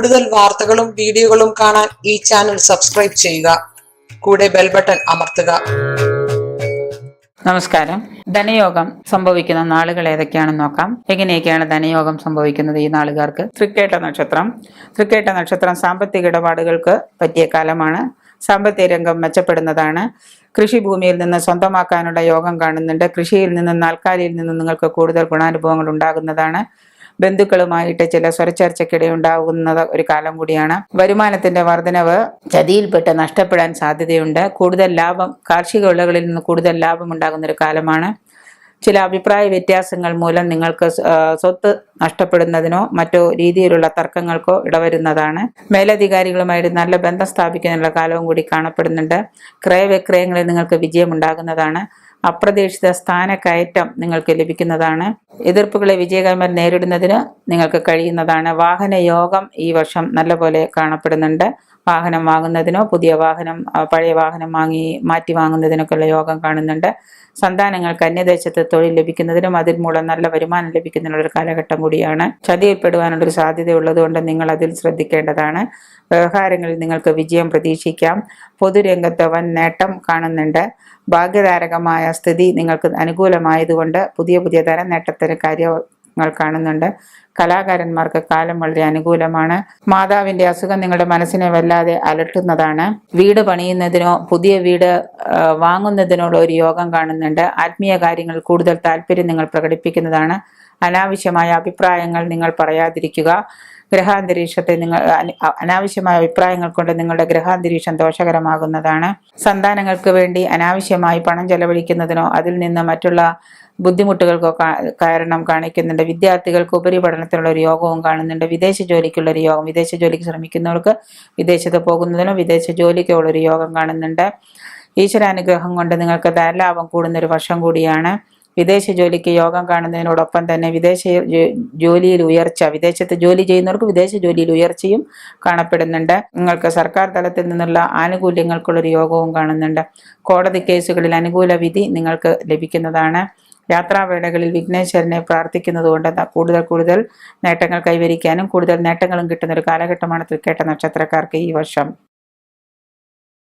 കൂടുതൽ വാർത്തകളും വീഡിയോകളും കാണാൻ ഈ ചാനൽ സബ്സ്ക്രൈബ് ചെയ്യുക. കൂടെ ബെൽ ബട്ടൺ അമർത്തുക. നമസ്കാരം. ധനയോഗം സംഭവിക്കുന്ന നാളുകൾ ഏതൊക്കെയാണെന്ന് നോക്കാം. എങ്ങനെയൊക്കെയാണ് ധനയോഗം സംഭവിക്കുന്നത് ഈ നാളുകാർക്ക്? തൃക്കേട്ട നക്ഷത്രം സാമ്പത്തിക ഇടപാടുകൾക്ക് പറ്റിയ കാലമാണ്. സാമ്പത്തിക രംഗം മെച്ചപ്പെടുന്നതാണ്. കൃഷിഭൂമിയിൽ നിന്ന് സ്വന്തമാക്കാനുള്ള യോഗം കാണുന്നുണ്ട്. കൃഷിയിൽ നിന്നും നാൽക്കാലിയിൽ നിന്നും നിങ്ങൾക്ക് കൂടുതൽ ഗുണാനുഭവങ്ങൾ ഉണ്ടാകുന്നതാണ്. ബന്ധുക്കളുമായിട്ട് ചില സ്വരച്ചേർച്ചയ്ക്കിടെ ഒരു കാലം കൂടിയാണ്. വരുമാനത്തിന്റെ വർധനവ് ചതിയിൽപ്പെട്ട് നഷ്ടപ്പെടാൻ സാധ്യതയുണ്ട്. കൂടുതൽ ലാഭം, കാർഷിക വിളകളിൽ നിന്ന് കൂടുതൽ ലാഭം ഉണ്ടാകുന്ന ഒരു കാലമാണ്. ചില അഭിപ്രായ വ്യത്യാസങ്ങൾ മൂലം നിങ്ങൾക്ക് സ്വത്ത് നഷ്ടപ്പെടുന്നതിനോ മറ്റോ രീതിയിലുള്ള തർക്കങ്ങൾക്കോ ഇടവരുന്നതാണ്. മേലധികാരികളുമായിട്ട് നല്ല ബന്ധം സ്ഥാപിക്കാനുള്ള കാലവും കൂടി കാണപ്പെടുന്നുണ്ട്. ക്രയവിക്രയങ്ങളിൽ നിങ്ങൾക്ക് വിജയമുണ്ടാകുന്നതാണ്. അപ്രതീക്ഷിത സ്ഥാനക്കയറ്റം നിങ്ങൾക്ക് ലഭിക്കുന്നതാണ്. എതിർപ്പുകളെ വിജയകരമായി നേരിടുന്നതിന് നിങ്ങൾക്ക് കഴിയുന്നതാണ്. വാഹന യോഗം ഈ വർഷം നല്ലപോലെ കാണപ്പെടുന്നുണ്ട്. വാഹനം വാങ്ങുന്നതിനോ പുതിയ വാഹനം പഴയ വാഹനം മാറ്റി വാങ്ങുന്നതിനൊക്കെയുള്ള യോഗം കാണുന്നുണ്ട്. സന്താനങ്ങൾക്ക് അന്യദേശത്ത് തൊഴിൽ ലഭിക്കുന്നതിനും അതിൽ മൂലം നല്ല വരുമാനം ലഭിക്കുന്നതിനുള്ള ഒരു കാലഘട്ടം കൂടിയാണ്. ചതിയിൽപ്പെടുവാനുള്ളൊരു സാധ്യത ഉള്ളതുകൊണ്ട് നിങ്ങൾ അതിൽ ശ്രദ്ധിക്കേണ്ടതാണ്. വ്യവഹാരങ്ങളിൽ നിങ്ങൾക്ക് വിജയം പ്രതീക്ഷിക്കാം. പൊതുരംഗത്ത് വൻ നേട്ടം കാണുന്നുണ്ട്. ഭാഗ്യധാരകമായ സ്ഥിതി നിങ്ങൾക്ക് അനുകൂലമായതുകൊണ്ട് പുതിയ ധന നേട്ടത്തിന് കാര്യങ്ങൾ കാണുന്നുണ്ട്. കലാകാരന്മാർക്ക് കാലം വളരെ അനുകൂലമാണ്. മാതാവിന്റെ അസുഖം നിങ്ങളുടെ മനസ്സിനെ വല്ലാതെ അലട്ടുന്നതാണ്. വീട് പണിയുന്നതിനോ പുതിയ വീട് വാങ്ങുന്നതിനോട് ഒരു യോഗം കാണുന്നുണ്ട്. ആത്മീയ കാര്യങ്ങളിൽ കൂടുതൽ താല്പര്യം നിങ്ങൾ പ്രകടിപ്പിക്കുന്നതാണ്. അനാവശ്യമായ അഭിപ്രായങ്ങൾ നിങ്ങൾ പറയാതിരിക്കുക. ഗ്രഹാന്തരീക്ഷത്തെ അനാവശ്യമായ അഭിപ്രായങ്ങൾ കൊണ്ട് നിങ്ങളുടെ ഗ്രഹാന്തരീക്ഷം ദോഷകരമാകുന്നതാണ്. സന്താനങ്ങൾക്ക് വേണ്ടി അനാവശ്യമായി പണം ചെലവഴിക്കുന്നതിനോ അതിൽ നിന്ന് മറ്റുള്ള ബുദ്ധിമുട്ടുകൾക്കോ കാരണം കാണിക്കുന്നുണ്ട്. വിദ്യാർത്ഥികൾക്ക് ഉപരിപഠനത്തിനുള്ള ഒരു യോഗവും കാണുന്നുണ്ട്. വിദേശ ജോലിക്കുള്ള ഒരു യോഗം, വിദേശ ജോലിക്ക് ശ്രമിക്കുന്നവർക്ക് വിദേശത്ത് പോകുന്നതിനോ വിദേശ ജോലിക്കോ ഉള്ളൊരു യോഗം കാണുന്നുണ്ട്. ഈശ്വരാനുഗ്രഹം കൊണ്ട് നിങ്ങൾക്ക് ധനലാഭം കൂടുന്നൊരു വർഷം കൂടിയാണ്. വിദേശ ജോലിക്ക് യോഗം കാണുന്നതിനോടൊപ്പം തന്നെ വിദേശ ജോലിയിൽ ഉയർച്ച, വിദേശത്ത് ജോലി ചെയ്യുന്നവർക്ക് വിദേശ ജോലിയിൽ ഉയർച്ചയും കാണപ്പെടുന്നുണ്ട്. നിങ്ങൾക്ക് സർക്കാർ തലത്തിൽ നിന്നുള്ള ആനുകൂല്യങ്ങൾക്കുള്ളൊരു യോഗവും കാണുന്നുണ്ട്. കോടതി കേസുകളിൽ അനുകൂല വിധി നിങ്ങൾക്ക് ലഭിക്കുന്നതാണ്. യാത്രാവേളകളിൽ വിഘ്നേശ്വരനെ പ്രാർത്ഥിക്കുന്നത് കൊണ്ട് കൂടുതൽ നേട്ടങ്ങൾ കൈവരിക്കാനും കൂടുതൽ നേട്ടങ്ങളും കിട്ടുന്ന ഒരു കാലഘട്ടമാണ് തൃക്കേട്ട നക്ഷത്രക്കാർക്ക് ഈ വർഷം.